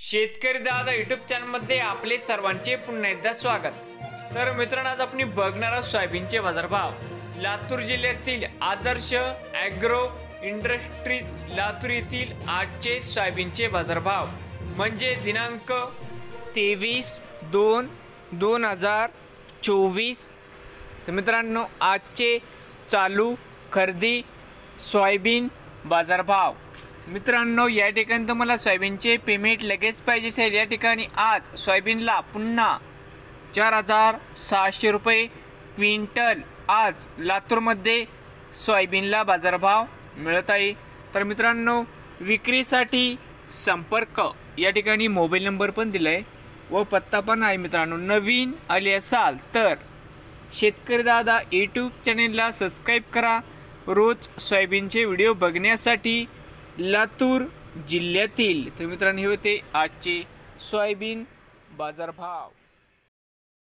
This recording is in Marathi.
शेतकरी दादा यूट्यूब चॅनलमध्ये आपले सर्वांचे पुन्हा एकदा स्वागत। तर मित्रांनो, आज आपण बघणार आहोत सोयाबीनचे बाजारभाव। लातूर जिल्ह्यातील आदर्श ॲग्रो इंडस्ट्रीज लातूर येथील आजचे सोयाबीनचे बाजारभाव म्हणजे दिनांक 23/2/2024। तर मित्रांनो, आजचे चालू खरेदी सोयाबीन बाजारभाव। मित्रांनो, या ठिकाणी तुम्हाला सोयाबीनचे पेमेंट लगेच पाहिजे असेल, या ठिकाणी आज सोयाबीनला पुन्हा 4,600 रुपये क्विंटल आज लातूरमध्ये सोयाबीनला बाजारभाव मिळत आहे। तर मित्रांनो, विक्रीसाठी संपर्क या ठिकाणी मोबाईल नंबर पण दिला आहे व पत्ता पण आहे। मित्रांनो, नवीन आले असाल तर शेतकरी दादा यूट्यूब चॅनेलला सबस्क्राईब करा रोज सोयाबीनचे व्हिडिओ बघण्यासाठी लातूर जिल्ह्यातील। तर मित्रांनो, हे होते आजचे सोयाबीन बाजारभाव।